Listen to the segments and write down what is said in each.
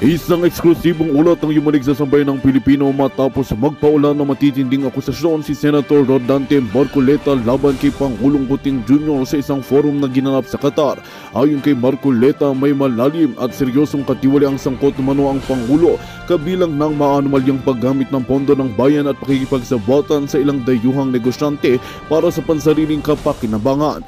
Isang eksklusibong ulat ng yumanig sa sambayan ng Pilipino matapos magpaulan ng matitinding akusasyon si Senator Rodante Marcoleta laban kay Pangulong Kuting Jr. sa isang forum na ginanap sa Qatar. Ayon kay Marcoleta, may malalim at seryosong katiwaliang sangkot umano ang Pangulo kabilang ng maanumalyang paggamit ng pondo ng bayan at pakikipagsabwatan sa ilang dayuhang negosyante para sa pansariling kapakinabangan.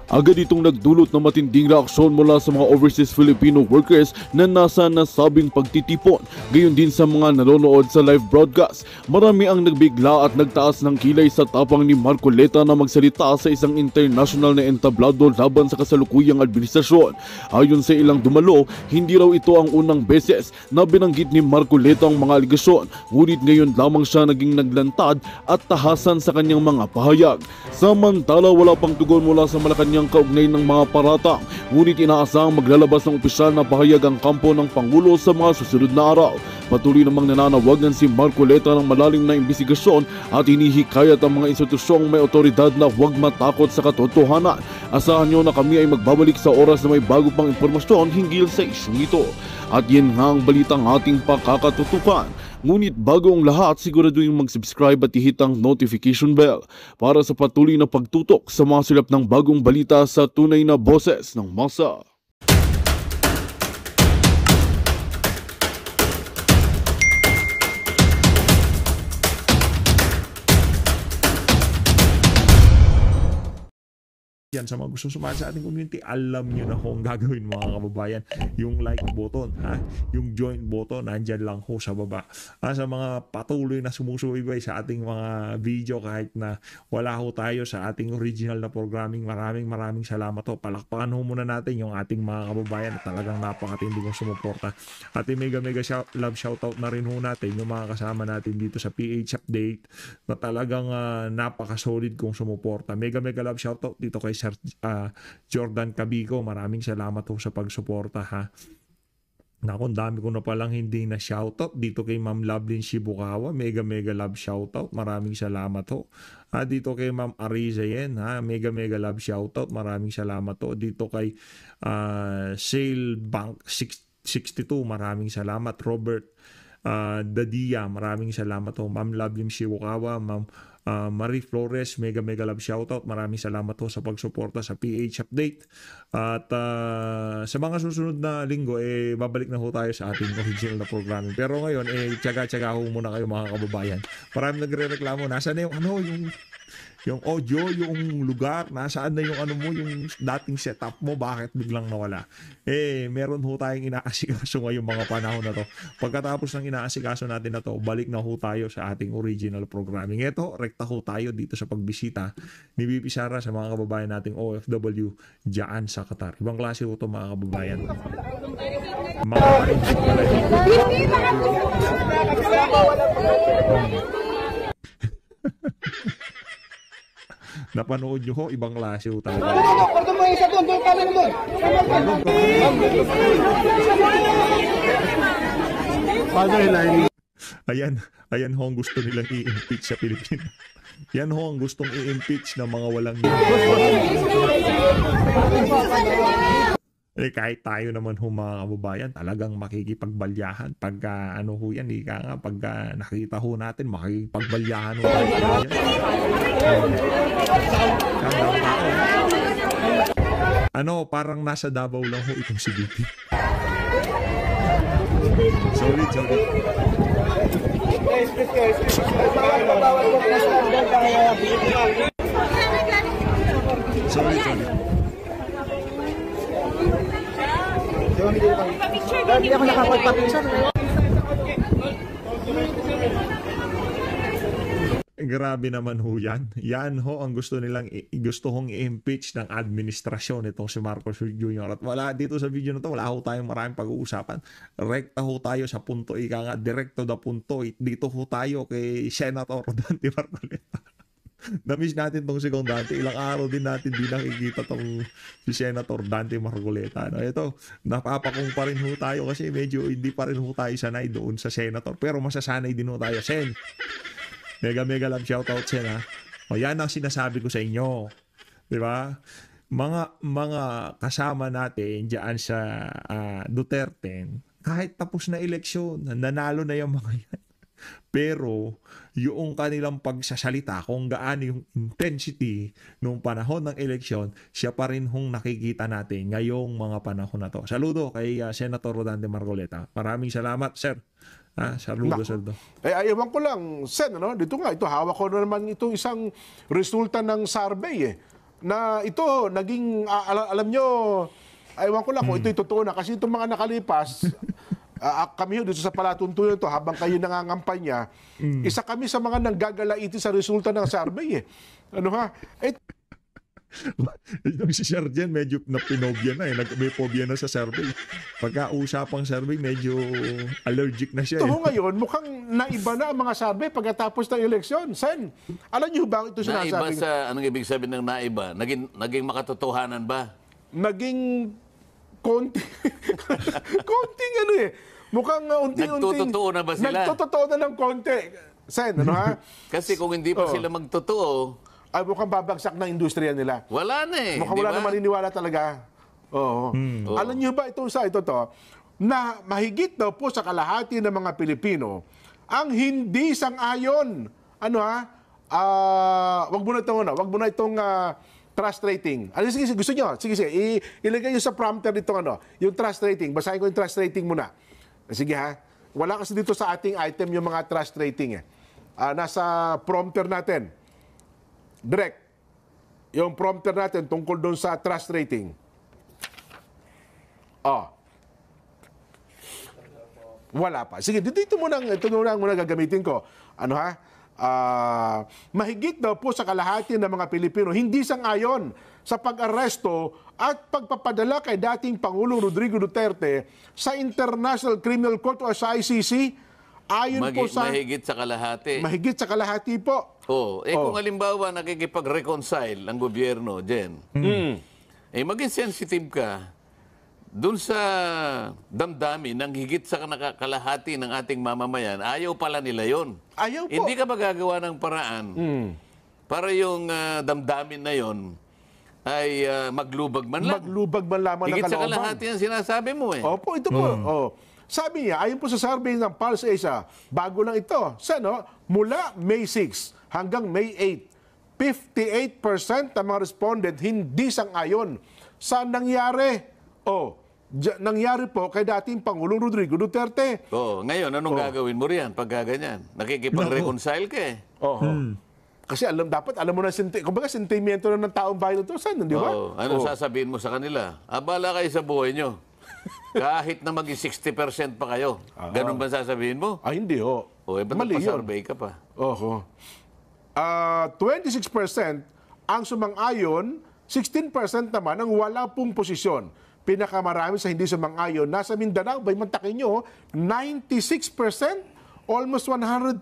Agad itong nagdulot ng matinding reaksyon mula sa mga overseas Filipino workers na nasa nasabing pagtitipon, gayon din sa mga nanonood sa live broadcast. Marami ang nagbigla at nagtaas ng kilay sa tapang ni Marcoleta na magsalita sa isang international na entablado laban sa kasalukuyang administrasyon. Ayon sa ilang dumalo, hindi raw ito ang unang beses na binanggit ni Marcoleta ang mga aligasyon, ngunit ngayon lamang siya naging naglantad at tahasan sa kanyang mga pahayag. Samantala, wala pang tugon mula sa Malacanang kaugnay ng mga paratang, ngunit inaasahang maglalabas ng opisyal na pahayag ang kampo ng Pangulo sa mga susunod na araw. Patuloy namang nananawagan si Marcoleta ng malalim na imbestigasyon at hinihikayat ang mga institusyong may otoridad na huwag matakot sa katotohanan. Asahan nyo na kami ay magbabalik sa oras na may bago pang impormasyon hinggil sa isyong ito. At yan nga ang balitang ating pakakatutukan. Ngunit bago ang lahat, siguraduhin mag-subscribe at i-hit ang notification bell para sa patuloy na pagtutok sa mga silap ng bagong balita sa tunay na boses ng masa. Yan sa mga gusto sumali sa ating community, alam nyo na kung gagawin mga kababayan. Yung like button, yung join button, nandyan lang ho sa baba. Sa mga patuloy na sumusubaybay sa ating mga video kahit na wala ho tayo sa ating original na programming, maraming salamat ho. Palakpakan ho muna natin yung ating mga kababayan na talagang napakatindi kong sumuporta. At mega love shoutout na rin ho natin yung mga kasama natin dito sa PH Update na talagang napakasolid kong sumuporta. Mega love shoutout dito kay Sir Jordan Cabico, maraming salamat ho sa pagsuporta ha. Naku, dami ko na palang hindi na shoutout dito kay Ma'am Lovelyn Shibukawa, mega love shoutout, maraming salamat ho. Dito kay Ma'am Ariza Yen, mega love shoutout, maraming salamat ho. Dito kay Sale Bank 62, maraming salamat. Robert Dadia, maraming salamat ho. Ma'am Lovelyn Shibukawa, Ma'am Marie Flores, mega love shoutout. Maraming salamat ho sa pagsuporta sa PH Update. At sa mga susunod na linggo, babalik na ho tayo sa ating original na programming. Pero ngayon, tiyaga-tiyaga ho muna kayo mga kababayan. Maraming nagre-reklamo. Nasaan na yung audio, yung lugar, nasaan na yung yung dating setup mo, bakit biglang nawala? Meron ho tayong inaasikaso ngayong mga panahon na to. Pagkatapos ng inaasikaso natin na to, balik na ho tayo sa ating original programming. Ito, rekta ho tayo dito sa pagbisita ni BP Sara sa mga kababayan nating OFW dyan sa Qatar. Ibang klase ho ito mga kababayan. Napanood nyo ho, ibang klase ho talaga. Ayan ho ang gusto nilang i-impeach sa Pilipinas. Yan ho ang gustong i-impeach ng mga walang kahit tayo naman ho mga kababayan, talagang makikipagbalyahan pagka yan, pagka nakita ho natin, makikipagbalyahan ho tayo. Parang nasa Davao lang ho itong si BP. Sorry. Hindi ako nakapagpapicture. Grabe naman ho yan. Yan ho ang gusto hong i-impeach ng administrasyon itong si Marcos Jr. At wala dito sa video na to, wala ho tayong maraming pag-uusapan. Rekta ho tayo sa punto, direct to the punto. Dito ho tayo kay Senator Dante Marcoleta. Na-miss natin tong si Kong Dante. Ilang araw din natin di nakikita tong si Senator Dante Marcoleta. Ito, napapakong pa rin ho tayo kasi medyo hindi pa rin ho tayo sanay doon sa Senator. Pero masasanay din ho tayo. Sen, mega love shoutout Sen ha. Yan ang sinasabi ko sa inyo. Diba? Mga kasama natin diyan sa Duterte, kahit tapos na eleksyon, nanalo na yung mga yan. Pero yung kanilang pagsasalita, kung gaano yung intensity nung panahon ng eleksyon, siya pa rin hong nakikita natin ngayong mga panahon na to. Saludo kay Senator Rodante Marcoleta. Maraming salamat, sir. Saludo, saludo. Ayawan ko lang, Sen, ano? Dito nga, ito, hawak ko na naman itong isang resulta ng survey na ito, naging, alam nyo, ayawan ko lang kung ito'y totoo na. Kasi itong mga nakalipas, kami dito sa palatuntunan ito, habang kayo nangangampanya, isa kami sa mga nanggagalaiti sa resulta ng survey. Ano ha? Yung si Sir Jen, medyo napinobya na may phobia na sa survey. Pagka-usapang survey, medyo allergic na siya. Ito ngayon, mukhang naiba na ang mga survey pagkatapos ng eleksyon. Sen, alam niyo ba ito sinasabi? Naiba sa, anong ibig sabihin ng naiba? Naging makatotohanan ba? Naging konting mukhang unti-unting Nagtotoo na ba sila? Nagtotoo na ng konti. Sen, ano ha? Kasi kung hindi pa sila magtotoo, Ay, mukhang babagsak na industriya nila. wala na Mukhang di wala ba? na maniniwala talaga. Oo. Alam niyo ba itong sa ito to, na mahigit daw po sa kalahati ng mga Pilipino ang hindi sang-ayon. Ano ha? Wag mo na itong trust rating. Ano, sige, gusto nyo? Sige, ilagay nyo sa prompter itong yung trust rating. Basahin ko yung trust rating muna. Sige ha. Wala kasi dito sa ating item yung mga trust rating nasa prompter natin. Direct. Yung prompter natin tungkol doon sa trust rating. Wala pa. Sige, ito muna gagamitin ko. Ano ha? Mahigit daw po sa kalahati ng mga Pilipino hindi sang-ayon sa pag-aresto at pagpapadala kay dating Pangulong Rodrigo Duterte sa International Criminal Court o sa ICC. Ayon po sa mahigit sa kalahati. mahigit sa kalahati po. Kung halimbawa nakikipag-reconcile ang gobyerno, Jen, maging sensitive ka dun sa damdamin ng higit sa kalahati ng ating mamamayan, ayaw pala nila yon. Ayaw po. Hindi ka magagawa ng paraan para yung damdamin na yon ay maglubag man lang. Maglubag man lamang ng Higit sa kalooban. kalahati ang sinasabi mo Opo, ito po. Sabi niya, ayon po sa survey ng Pulse Asia, bago lang ito, mula May 6 hanggang May 8, 58% ng mga respondent hindi sang-ayon sa nangyari. Nangyari po kay dating Pangulong Rodrigo Duterte. Ngayon, anong gagawin mo riyan pag gaganyan? Nakikipag-reconcile ka Kasi dapat alam mo na, kumbaga sentimiento na ng taong bayan ito, di ba? Ano sasabihin mo sa kanila? Abala kayo sa buhay nyo. Kahit na maging 60% pa kayo. Ganun ba sasabihin mo? Hindi Ba't Mali yun. survey ka pa? 26% ang sumang-ayon, 16% naman ang wala pong posisyon. Pinakamarami sa hindi sumang-ayon, nasa Mindanao, bay mantakin nyo, 96%, almost 100%.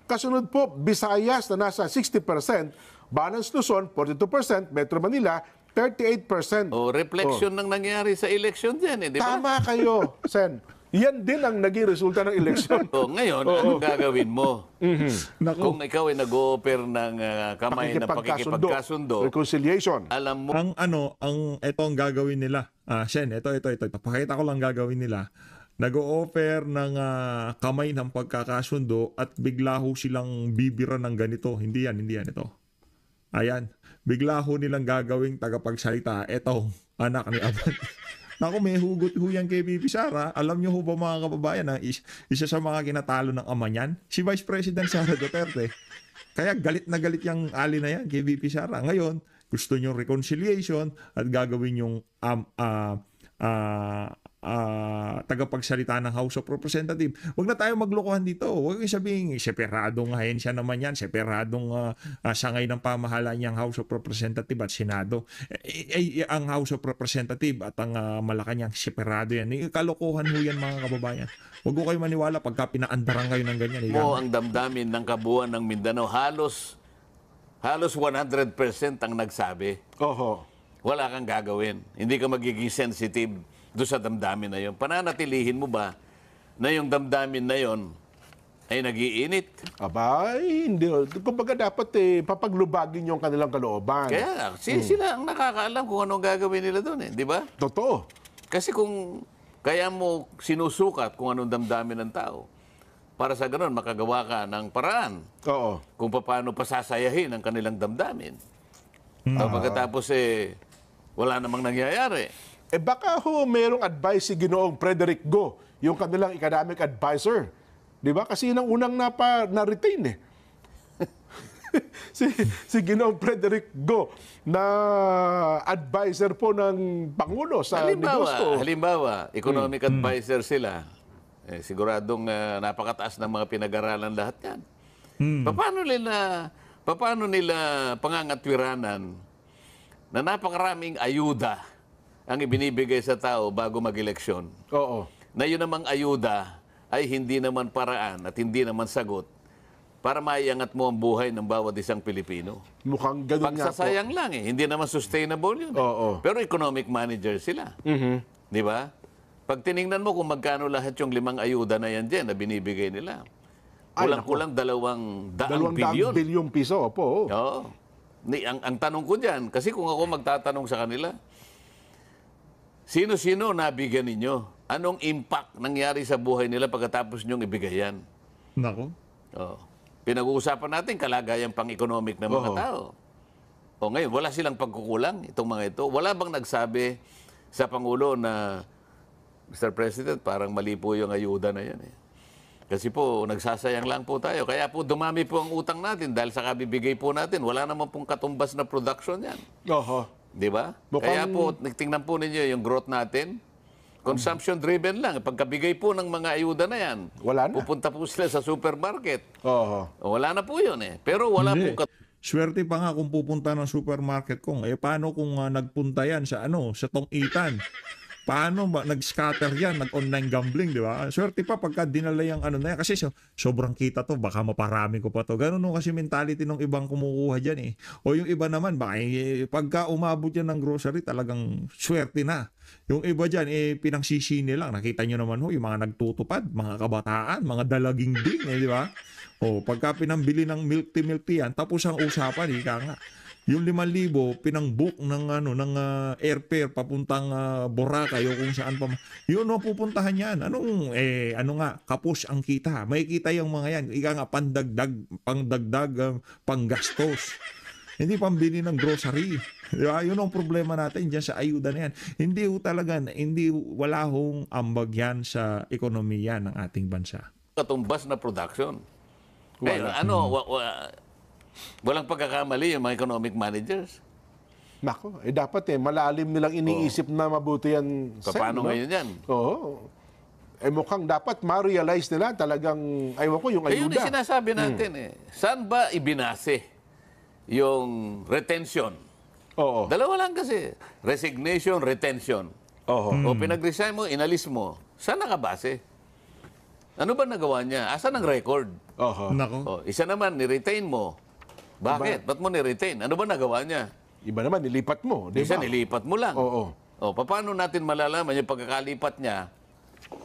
Kasunod po, Visayas na nasa 60%, Balance Luzon, 42%, Metro Manila, 38%. Reflection ng nangyari sa election dyan, di ba? Tama kayo, Sen. Yan din ang naging resulta ng eleksyon. Ngayon, anong gagawin mo? Kung ikaw ay nag-o-offer ng kamay ng pakikipagkasundo, reconciliation. alam mo, ito ang gagawin nila. Shen, ito. Pakita ko lang gagawin nila. Nag-o-offer ng kamay ng pagkakasundo at bigla ho silang bibira ng ganito. Hindi yan ito. Ayan, bigla ho nilang gagawing tagapagsalita. Ito, anak ni Aban. Naku, may hugot ho yan kay Bibi Sara. Alam niyo ho ba mga kababayan na isa sa mga kinatalo ng ama niyan, si Vice President Sara Duterte. Kaya galit na galit yung ali na yan kay Bibi Sara. Ngayon, gusto niyo reconciliation at gagawin yung tagapagsalita ng House of Representatives. Huwag na tayo maglokohan dito. Huwag yung sabihin, separadong ahensya naman yan, separadong sangay ng pamahalaan niyang House of Representatives at Senado. Ang House of Representatives at ang Malacanang, separado yan. Kalokohan ho yan mga kababayan. Huwag ko kayo maniwala pagka pinaandaran kayo ng ganyan. ang damdamin ng kabuuan ng Mindanao, halos 100% ang nagsabi. Wala kang gagawin. Hindi ka magiging sensitive doon sa damdamin na yun. Pananatilihin mo ba na yung damdamin na yun ay nag-iinit? Abay, hindi. Kumbaga dapat papaglubagin yung kanilang kalooban. Kaya sila ang nakakaalam kung anong gagawin nila doon, di ba? Totoo. Kasi kung Kaya mo sinusukat kung anong damdamin ng tao. Para sa ganun, makagawa ka ng paraan Oo. kung paano pasasayahin ang kanilang damdamin. Pagkatapos wala namang nangyayari. Baka ho merong advice si Ginoong Frederick Go, yung kanilang economic advisor. Di ba? Kasi yun ang unang na-retain si Ginoong Frederick Go na advisor po ng Pangulo sa negosyo. Halimbawa, economic advisor sila. Siguradong napakataas ng mga pinag-aralan lahat yan. Paano nila pangangatwiranan na napakaraming ayuda ang ibinibigay sa tao bago mag-eleksyon? Oo. Na yun namang ayuda ay hindi naman paraan at hindi naman sagot para maiangat mo ang buhay ng bawat isang Pilipino. Mukhang ganun nga po. Pagsasayang lang Hindi naman sustainable yun. Oo. Pero economic manager sila. Di ba? Pag tiningnan mo kung magkano lahat yung 5 ayuda na yan dyan na binibigay nila. Kulang-kulang 200 bilyon. Bilyong piso, opo. Oo. Ang tanong ko dyan, kasi kung ako magtatanong sa kanila, sino-sino nabigyan ninyo? Anong impact nangyari sa buhay nila pagkatapos nyong ibigay yan? Nako. Oo. Pinag-uusapan natin kalagayan pang-economic ng mga tao. O ngayon, wala silang pagkukulang itong mga ito. Wala bang nagsabi sa Pangulo na, Mr. President, parang mali po yung ayuda na yan Kasi po, nagsasayang lang po tayo. Kaya po, dumami po ang utang natin dahil sa kabibigay po natin. Wala naman pong katumbas na production yan. Oho. Di ba? Mukhang... Kaya po, tingnan po ninyo yung growth natin. Consumption-driven lang. Pagkabigay po ng mga ayuda na yan, wala na. pupunta po sila sa supermarket. Oho. Wala na po yun Pero wala Hindi. po Swerte pa nga kung pupunta ng supermarket kung paano kung nagpunta yan sa sa Tong-Itan? Paano ba nag-scatter yan, nag-online gambling, di ba? Swerte pa pagka dinala yung na yan. Kasi sobrang kita to, baka maparami ko pa to. Ganun kasi mentality ng ibang kumukuha dyan O yung iba naman, baka pagka umabot yan ng grocery, talagang swerte na. Yung iba dyan, pinangsisini lang. Nakita nyo naman yung mga nagtutupad, mga kabataan, mga dalaging ding, di ba? Pagka pinambili ng milk tea yan, tapos ang usapan, ika nga. Yung 5,000 pinang-book ng airfare papuntang Boracay o kung saan pa. Yun pupuntahan yan. Kapos ang kita. May kita yung mga yan. Ika nga pangdagdag, panggastos. Hindi pambili ng grocery. Diba? Yun ang problema natin dyan sa ayuda na yan. Wala hong ambag yan sa ekonomiya ng ating bansa. katumbas na production. Walang pagkakamali yung mga economic managers. Nako, dapat malalim nilang iniisip na mabuti yan. Paano ngayon yan? Oo. Mukhang dapat ma-realize nila talagang, yung ayuda. Yun yung sinasabi natin Saan ba ibinase yung retention? Oo. Dalawa lang kasi. Resignation, retention. Oo. O pinag-resign mo, inalis mo. Saan nakabase? Ano ba nagawa niya? Asan ang record? Oo. Nako. Isa naman, ni-retain mo. Bakit? Ba't mo ni-retain? Ano ba nagawa niya? Iba naman, nilipat mo. Diba? Isa, nilipat mo lang. Oo. Paano natin malalaman yung pagkakalipat niya,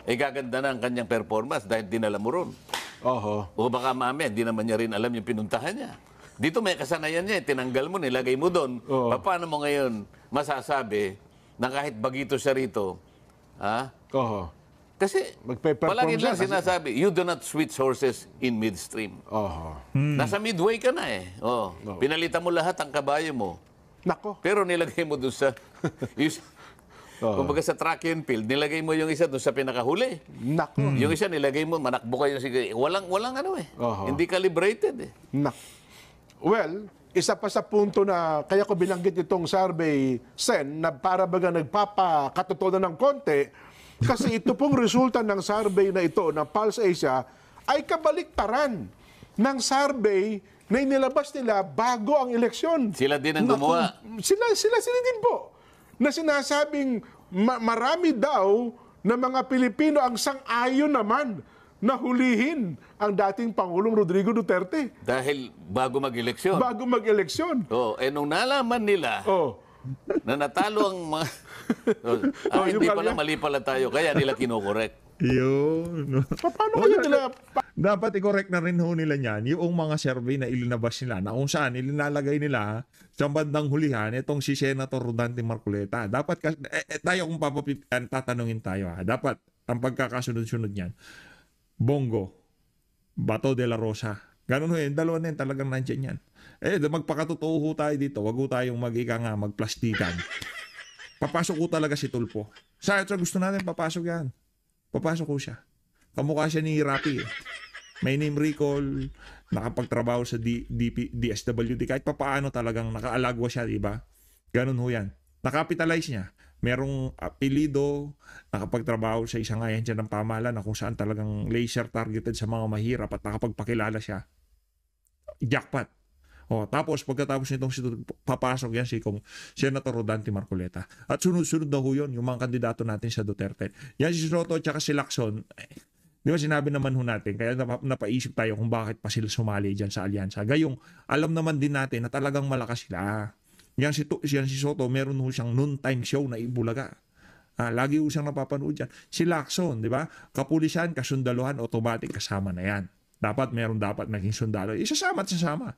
gaganda na ang kanyang performance dahil dinala mo ron. Oo. O baka mamaya, di naman niya rin alam yung pinuntahan niya. Dito may kasanayan niya, tinanggal mo, nilagay mo doon. Paano mo ngayon masasabi na kahit bagito siya rito, Oo. Kasi Magpe-perform palagi siya lang sinasabi, you do not switch horses in midstream. Oo. Nasa midway ka na Pinalitan mo lahat ang kabayo mo. Nako. Pero nilagay mo doon sa... Kumbaga sa track and field, nilagay mo yung isa doon sa pinakahuli. Nako. Yung isa nilagay mo, manakbo kayo. Walang hindi calibrated Well, isa pa sa punto na kaya ko binanggit itong survey, Sen, na para baga nagpapakatotohanan ng konti, kasi ito pong resulta ng survey na ito, ng Pulse Asia, ay kabaliktaran ng survey na inilabas nila bago ang eleksyon. Sila din ang gumawa. Sila din po. Na sinasabing marami daw na mga Pilipino ang sang-ayon naman na hulihin ang dating Pangulong Rodrigo Duterte. Dahil bago mag-eleksyon. Bago mag-eleksyon. Nung nalaman nila na natalo ang mga... hindi pala, mali pala tayo. Kaya nila kinokorek. Yun. Paano kaya nila? Dapat i-correct na rin ho nila niyan yung mga survey na ilinabas nila na kung saan ilinalagay nila sa bandang hulihan itong si Senator Rodante Marcoleta. Dapat tayo kung tatanungin tayo dapat ang pagkakasunod-sunod niyan. Bongo, Bato de la Rosa. Ganun ho yun. Dalawa na yun talagang nandiyan yan. Magpakatotoo ho tayo dito. Wag ho tayong magplastikan. Papasok ko talaga si Tulfo. Sa gusto natin papasok yan. Papasok ko siya. Kamukha siya ni Rapi. May name recall, nakapagtrabaho sa DSWD. Kahit papaano talagang nakaalagwa siya, di ba? Ganun ho yan. Nakapitalize niya. Merong apelido, nakapagtrabaho sa isang ahensya ng pamahalaan na kung saan talagang laser targeted sa mga mahirap at nakapagpakilala siya. Jackpot. Tapos pagkatapos nitong papasok yan si Senator Rodante Marcoleta. At sunod-sunod na ho yun, yung mga kandidato natin sa Duterte. Yan si Soto at saka si Lacson, di ba sinabi naman ho natin, kaya napaisip tayo kung bakit pa sila sumali dyan sa alyansa. Gayong, alam naman din natin na talagang malakas sila. Yan si Soto, meron ho siyang noontime show na Ibulaga. Lagi ho siyang napapanood dyan. Si Lacson, di ba? Kapulisan, kasundaluhan, automatic kasama na yan. Dapat naging sundalo. Isasama at sasama.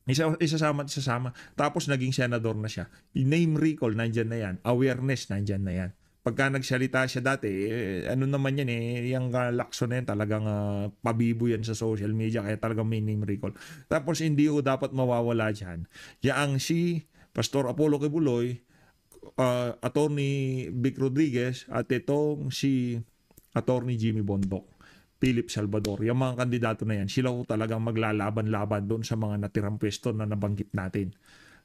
Isasama. Tapos naging senador na siya. Name recall, nandyan na yan. Awareness, nandyan na yan. Pagka nagsalita siya dati, ano naman yan yung Lacson na yan, talagang pabibo yan sa social media, kaya talagang may name recall. Tapos hindi ko dapat mawawala dyan. Yang si Pastor Apollo Kibuloy, Attorney Vic Rodriguez, at itong si Attorney Jimmy Bondoc, Philip Salvador, yung mga kandidato na yan, sila ko talagang maglalaban-laban doon sa mga natirang pwesto na nabanggit natin.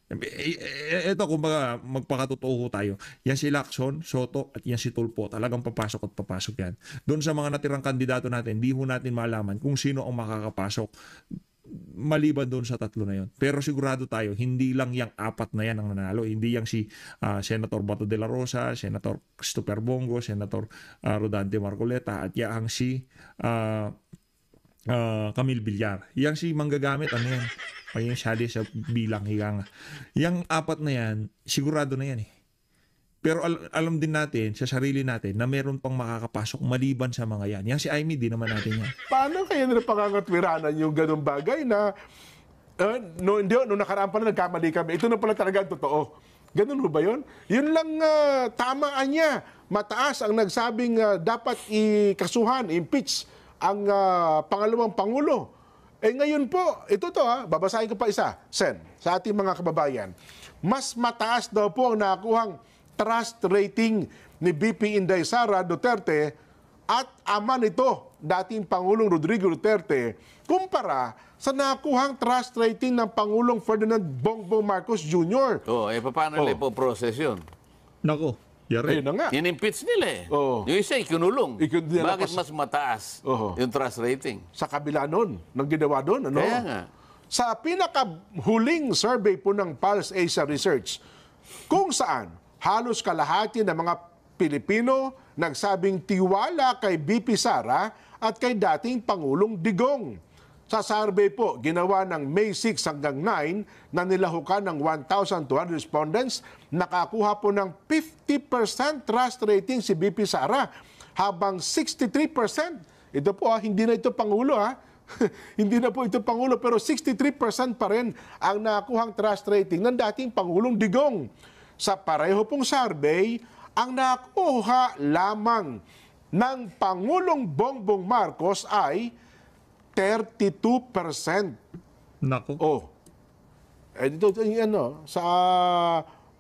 Ito, kumbaga, magpakatotoo tayo. Yan si Lacson, Soto, at yan si Tulfo, talagang papasok at papasok yan. Doon sa mga natirang kandidato natin, di ho natin malaman kung sino ang makakapasok maliban doon sa tatlo na yon. Pero sigurado tayo, hindi lang yung apat na yan ang nanalo. Hindi yang si Senator Bato de la Rosa, Senator Christopher Bongo, Senator Rodante Marcoleta, at yang si Camille Villar. Yang si manggagamit, ano yan? O yung sali sa bilang higang. Yang apat na yan, sigurado na yan . Pero alam din natin sa sarili natin na meron pang makakapasok maliban sa mga yan. Yang si Amy, di naman natin yan. Paano kaya nila pangangatwiranan yung ganung bagay na no nakaraan pa na nagkamali kami. Ito na pala talaga ang totoo. Ganun ba yun? Yun lang tamaan niya. Mataas ang nagsabing dapat ikasuhan, impeach ang pangalawang Pangulo. Ngayon po, ito babasahin ko pa isa, Sen, sa ating mga kababayan. Mas mataas daw po ang nakuhang trust rating ni BP Inday Sara Duterte at ama nito, dating Pangulong Rodrigo Duterte, kumpara sa nakuhang trust rating ng Pangulong Ferdinand Bongbong Marcos Jr. Paano nila po-process yun? Nako, yari. Ayun na nga. In-impeach nila Yung isa, ikinulong. Bakit mas mataas yung trust rating? Sa kabila nun, nang ginawa doon, ano? Kaya nga. Sa pinakahuling survey po ng Pulse Asia Research, kung saan halos kalahati ng mga Pilipino nagsabing tiwala kay BP Sara at kay dating Pangulong Digong. Sa survey po, ginawa ng May 6 hanggang 9 na nilahukan ng 1,200 respondents, nakakuha po ng 50% trust rating si BP Sara, habang 63%, ito po hindi na ito Pangulo hindi na po ito Pangulo, pero 63% pa rin ang nakuhang trust rating ng dating Pangulong Digong. Sa pareho pong survey, ang nakuha lamang ng Pangulong Bongbong Marcos ay 32%. Nako. Dito sa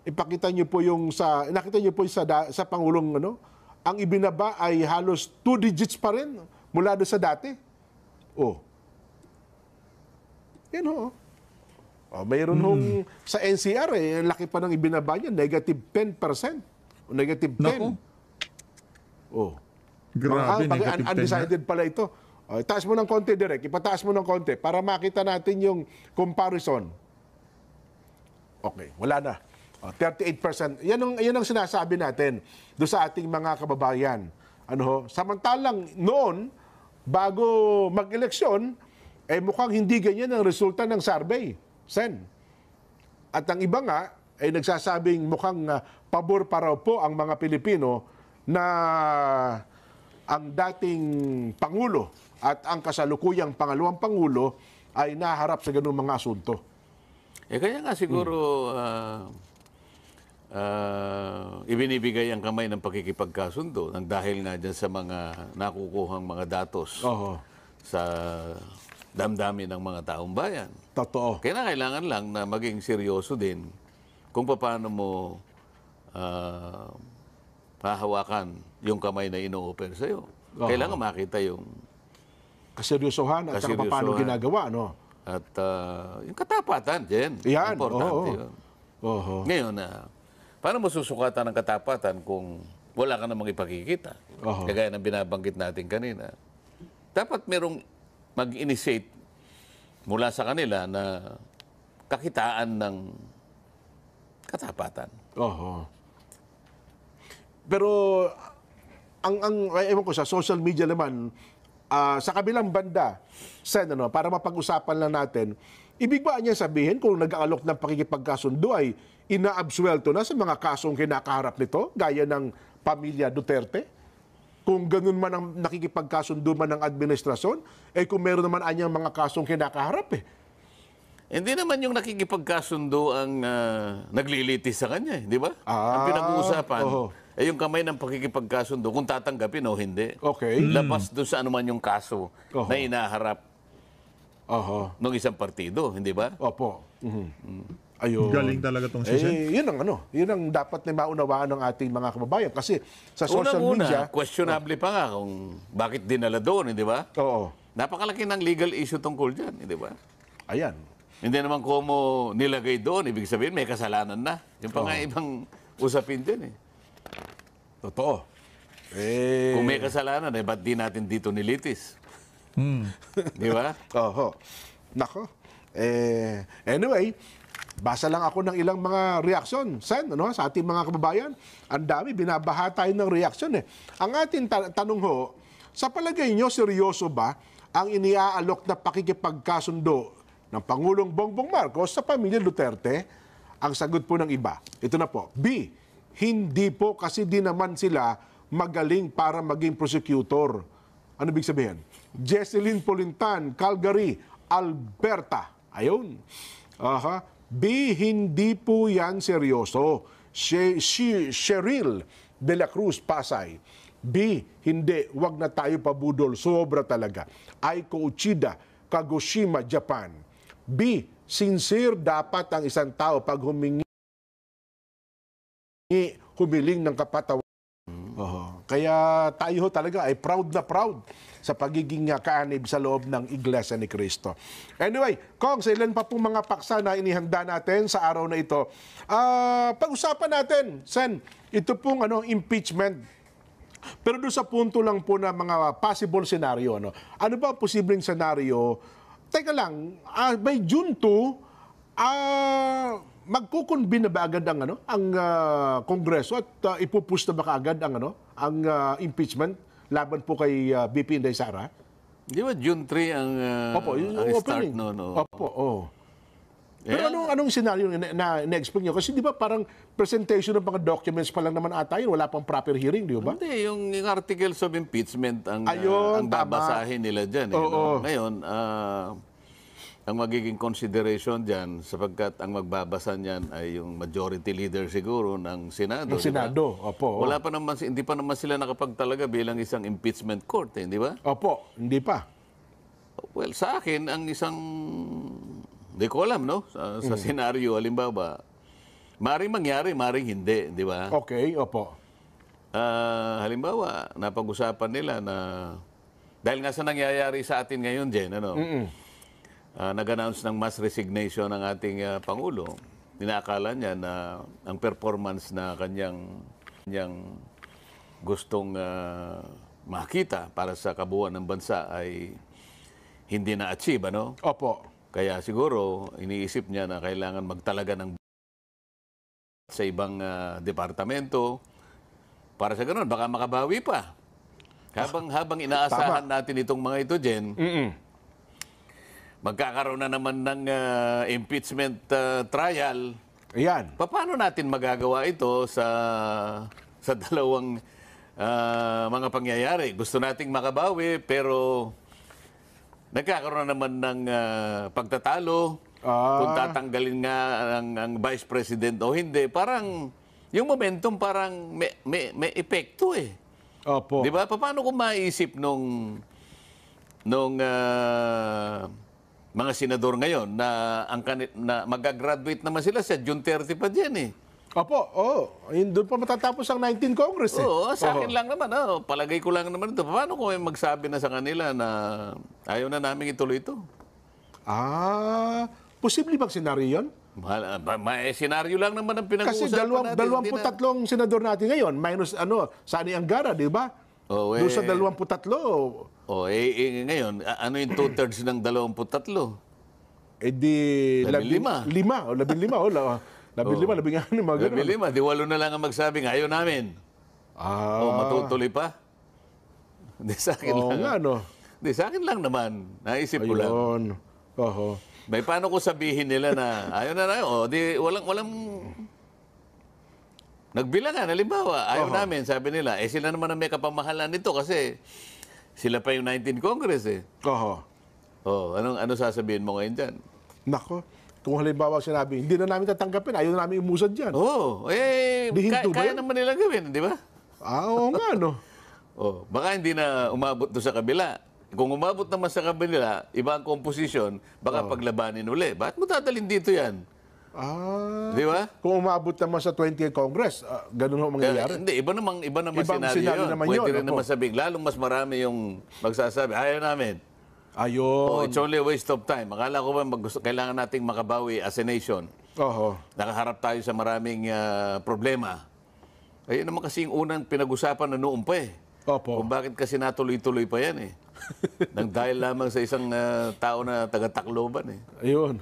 ipakita niyo po yung nakita niyo po sa Pangulong ang ibinaba ay halos 2 digits pa rin mula doon sa dati. Yan mayroon hong sa NCR laki pa ng ibinaba niya, negative 10%. O negative 10. Nako. Grabe, negative 10. Undecided pala ito. Itaas mo ng konti, Direk. Ipataas mo ng konti para makita natin yung comparison. Okay, wala na. 38%. Yan ang sinasabi natin doon sa ating mga kababayan. Samantalang noon, bago mag-eleksyon, mukhang hindi ganyan ang resulta ng survey. Sen. At ang iba nga ay nagsasabing mukhang pabor pa raw po ang mga Pilipino na ang dating Pangulo at ang kasalukuyang pangalawang Pangulo ay naharap sa ganung mga asunto. Kaya nga siguro ibinibigay ang kamay ng pakikipagkasundo nang dahil nga dyan sa mga nakukuhang mga datos sa damdamin ng mga taong bayan. Totoo. Kaya na kailangan lang na maging seryoso din kung paano mo hahawakan yung kamay na ino-offer sa'yo. Kailangan makita yung Kaseryosohan at saka paano ginagawa, no? At yung katapatan, Jen. Yan, Importante yun. Oo. Ngayon, paano mo susukatan ng katapatan kung wala ka namang ipakikita? Kagaya ng binabanggit natin kanina. Dapat merong mag-initiate mula sa kanila na kakitaan ng katapatan. Pero ewan ko sa social media naman, sa kabilang banda, Sen, para mapag-usapan lang natin, ibig ba niya sabihin kung nag-aalok ng pakikipagkasundo ay inaabsuelto na sa mga kasong kinakaharap nito, gaya ng pamilya Duterte? Kung ganun man ang nakikipagkasundo man ng administrasyon, kung meron naman anyang mga kasong kinakaharap Hindi naman yung nakikipagkasundo ang naglilitis sa kanya, di ba? Ang pinag-uusapan, yung kamay ng pakikipagkasundo, kung tatanggapin o hindi. Okay. Labas doon sa anuman yung kaso na inaharap ng isang partido, hindi ba? Opo. Ayun. Galing talaga tong si Sen. Yun ang dapat na maunawaan ng ating mga kababayan. Kasi sa social media... questionable pa nga kung bakit dinala doon, hindi ba? Oo. Napakalaki ng legal issue tungkol dyan, hindi ba? Ayan. Hindi naman kumo nilagay doon, ibig sabihin may kasalanan na. Yung pa nga ibang usapin din Totoo. Kung may kasalanan, ba't di natin dito nilitis? Di ba? Nako. Anyway, basa lang ako ng ilang mga reaksyon, Sen, sa ating mga kababayan. Ang dami, binabaha tayo ng reaksyon Ang ating tanong sa palagay nyo, seryoso ba ang iniaalok na pakikipagkasundo ng Pangulong Bongbong Marcos sa pamilya Duterte? Ang sagot po ng iba, ito na po. B, hindi po kasi di naman sila magaling para maging prosecutor. Ano ibig sabihin? Jesseline Polintan, Calgary, Alberta. Ayun. B, hindi po yan seryoso. Cheryl de la Cruz, Pasay. B, hindi. Wag na tayo pabudol. Sobra talaga. Aiko Uchida, Kagoshima, Japan. B, sincere dapat ang isang tao pag humiling ng kapatawan. Kaya tayo talaga ay proud na proud sa pagiging kaanib sa loob ng Iglesia ni Cristo. Anyway, Kong, sa ilan pa pong mga paksa na inihanda natin sa araw na ito. Pag-usapan natin, Sen, ito pong impeachment. Pero doon sa punto lang po na mga possible scenario. Ano ba ang posibleng scenario? Teka lang, by June 2, magkukunbin na ba agad ang Kongreso at ipupush na ba kaagad ang impeachment laban po kay BP Inday Sara? Di ba June 3 ang start noon? Pero anong scenario na na-expect nyo? Kasi di ba parang presentation ng mga documents pa lang naman ata yun, wala pang proper hearing, di ba? Hindi, yung articles of impeachment ang Ayun, babasahin nila dyan. Ngayon, ang magiging consideration dyan, sapagkat ang magbabasa niyan ay yung majority leader siguro ng Senado. Ng Senado, opo. Wala pa naman, hindi pa naman sila nakapagtalaga bilang isang impeachment court, di ba? Opo, hindi pa. Well, sa akin, ang isang, hindi ko alam, sa senaryo, halimbawa, maring mangyari, maring hindi, di ba? Okay, opo. Halimbawa, napag-usapan nila na, dahil nga sa nangyayari sa atin ngayon, Jen, nag-announce ng mass resignation ng ating Pangulo. Inaakala niya na ang performance na kanyang gustong makita para sa kabuuan ng bansa ay hindi na-achieve, Opo. Kaya siguro, iniisip niya na kailangan magtalaga ng sa ibang departamento para sa ganun, baka makabawi pa. Habang inaasahan natin itong mga ito, Jen, magkakaroon na naman ng impeachment trial. Ayan. Paano natin magagawa ito sa dalawang mga pangyayari. Gusto nating makabawi, pero nagkakaroon naman ng pagtatalo. Kung tatanggalin nga ang Vice President o hindi, parang yung momentum parang may epekto eh. Opo. Di ba? Paano kung maisip nung mga senador ngayon na na magagraduate naman sila sa June 30 pa diyan eh. Opo, doon pa matatapos ang 19 Congress eh. Oo, sa akin lang naman, palagay ko lang naman ito. Paano kung may magsabi na sa kanila na ayaw na namin ituloy ito? Posible bang senaryo yun? May senaryo lang naman ang pinag-uusapan Kasi natin. 23 senador natin ngayon, minus Sani Angara, di ba? Doon sa 23. Ngayon, ano yung 2/3 ng 23? Di 15. 15, mga ganun. 15, di 8 na lang ang magsabi, ayaw namin. Matutuloy pa? Di sa akin lang. nga, no? Di sa akin lang naman. Naisip ko lang. Ayun. May paano ko sabihin nila na ayaw na tayo? Di walang nagbilangan, halimbawa, ayaw namin, sabi nila. Sila naman ang may kapamahalan nito kasi sila pa yung 19 Congress eh. Ano sasabihin mo ngayon dyan? Nako, kung halimbawa sinabi, hindi na namin tatanggapin, ayaw na namin umusad dyan. Kaya naman nila gawin, di ba? Oo nga, no? Baka hindi na umabot doon sa kabila. Kung umabot naman sa kabila, iba ang composition, baka paglabanin uli. Bakit mo dadalhin dito yan? Di ba? Kung umabot naman sa 20th Congress, ganun ho mangyayari. Hindi, iba naman Ibang senaryo senaryo yun. naman Pwede yun, rin naman sabihin, lalong mas marami yung magsasabi, ayaw namin. Ayun. It's only a waste of time. Akala ko ba kailangan nating makabawi as a nation. Nakaharap tayo sa maraming problema. Ayun naman kasi yung unang pinag-usapan na noon pa eh. Kung bakit kasi natuloy-tuloy pa yan eh. Nang dahil lamang sa isang tao na taga-Tacloban eh. Ayun.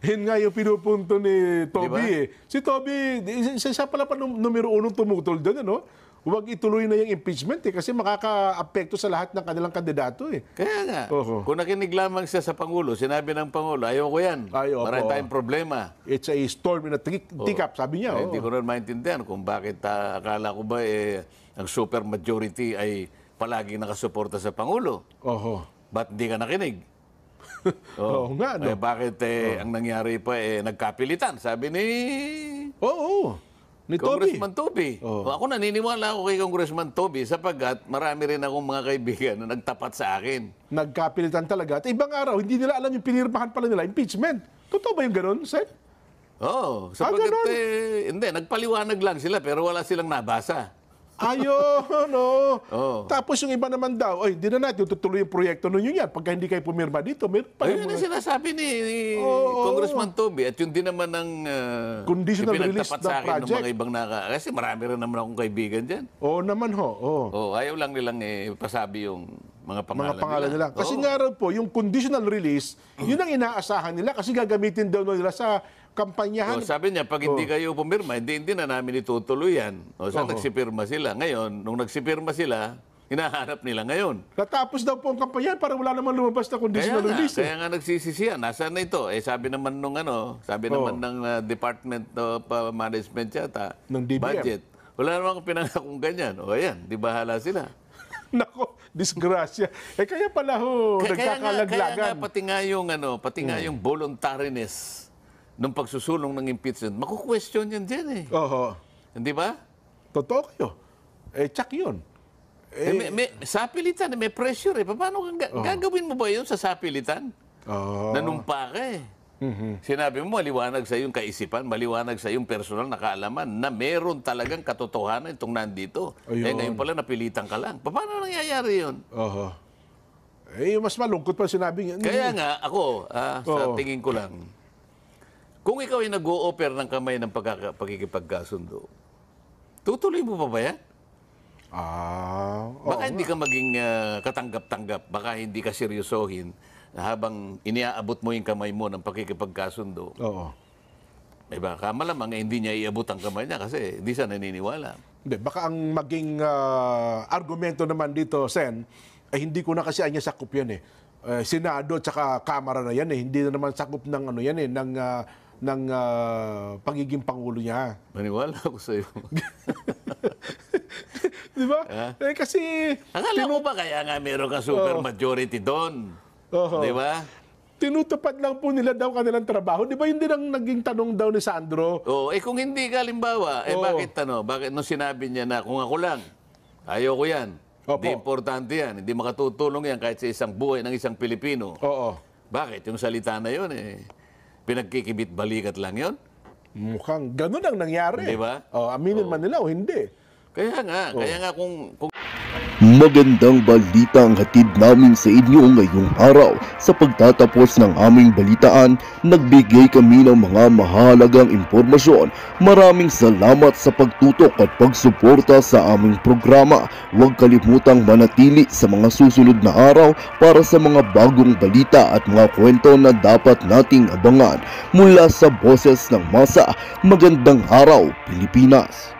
Yun nga yung pinupunto ni Toby eh. Si Toby, siya pala pa numero 1 tumutol doon, ano? Huwag ituloy na yung impeachment eh, kasi makaka-apekto sa lahat ng kanilang kandidato eh. Kaya nga, kung nakinig lamang siya sa Pangulo, sinabi ng Pangulo, ayaw ko yan. Marami tayong problema. It's a storm in a teacup, sabi niya. Hindi ko rin maintindihan kung bakit akala ko ba ang super majority ay palagi nakasuporta sa Pangulo. Ba't hindi ka nakinig? Nga, no? Bakit ang nangyari pa nagkapilitan? Sabi ni ni Congressman Toby. Ako naniniwala ako kay Congressman Toby sapagkat marami rin akong mga kaibigan na nagtapat sa akin. Nagkapilitan talaga. At ibang araw, hindi nila alam yung pinirmahan pala nila, impeachment. Totoo ba yung ganun, Sen? Sapagkat hindi, nagpaliwanag lang sila pero wala silang nabasa. Ayun, Tapos yung iba naman daw, hindi na natin tutuloy yung proyekto nun yan. Pagka hindi kayo pumirma dito, Ayun ang sinasabi ni Congressman Toby. At yun din naman ang conditional release ipinagtapat ng sa akin ng project. mga ibang kasi marami rin naman akong kaibigan dyan. Naman ho. Ayaw lang nilang ipasabi yung mga pangalan nila. Kasi nga raw po, yung conditional release, yun ang inaasahan nila kasi gagamitin daw nila sa kampanyahan. Sabi niya, pag hindi kayo pumirma, hindi na namin itutuloy yan. Nagsipirma sila. Ngayon, nung nagsipirma sila, hinahanap nila ngayon. Natapos daw po ang kampanyahan para wala naman lumabas na conditional release. Kaya nga nagsisisiyan. Nasaan na ito? Sabi naman nung naman ng Department of Management yata, ng DBM. Budget. Wala naman pinangakong ganyan. Ayan, di bahala sila. Nako, disgrasya. Kaya pala nagkakalaglagan. Kaya nga pati nga yung voluntariness ng pagsusulong ng impeachment, maku-question yan dyan eh. Hindi ba? Totoo kayo. Tsak yun. Sapilitan, may pressure eh. Paano gagawin mo ba yun sa sapilitan? Nanumpa ka eh. Sinabi mo, maliwanag sa iyong kaisipan, maliwanag sa iyong personal na kaalaman na meron talagang katotohanan itong nandito. Ngayon pala napilitan ka lang. Paano nangyayari yun? Mas malungkot pa sinabi niya. Kaya nga, ako, sa tingin ko lang, kung ikaw ay nag-o-offer ng kamay ng pagkikipagkasundo, tutuloy mo pa ba yan? Baka hindi ka maging katanggap-tanggap, baka hindi ka seryosohin na habang iniaabot mo yung kamay mo ng pagkikipagkasundo. Baka malamang hindi niya iabot ang kamay niya kasi hindi siya naniniwala. Baka ang maging argumento naman dito, Sen, hindi ko na kasi anya sakop yan eh. Senado at saka Kamara na yan eh. Hindi na naman sakop ng ng pagiging Pangulo niya. Maniwala ako sa iyo. Di ba? Kasi... Akala mo ba kaya nga meron ka super majority doon? Di ba? Tinutupad lang po nila daw kanilang trabaho. Di ba yun din ang naging tanong daw ni Sandro? Kung hindi ka, halimbawa, bakit nung sinabi niya na kung ako lang, ayaw ko yan. Hindi importante yan. Hindi makatutulong yan kahit sa isang buhay ng isang Pilipino. Bakit? Yung salita na yun, pinagkikibit-balikat lang yun? Mukhang ganun ang nangyari. Di ba? Aminin man nila o hindi. Kaya nga kung Magandang balita ang hatid namin sa inyo ngayong araw. Sa pagtatapos ng aming balitaan, nagbigay kami ng mga mahalagang impormasyon. Maraming salamat sa pagtutok at pagsuporta sa aming programa. Huwag kalimutang manatili sa mga susunod na araw para sa mga bagong balita at mga kwento na dapat nating abangan. Mula sa Boses ng Masa, magandang araw, Pilipinas!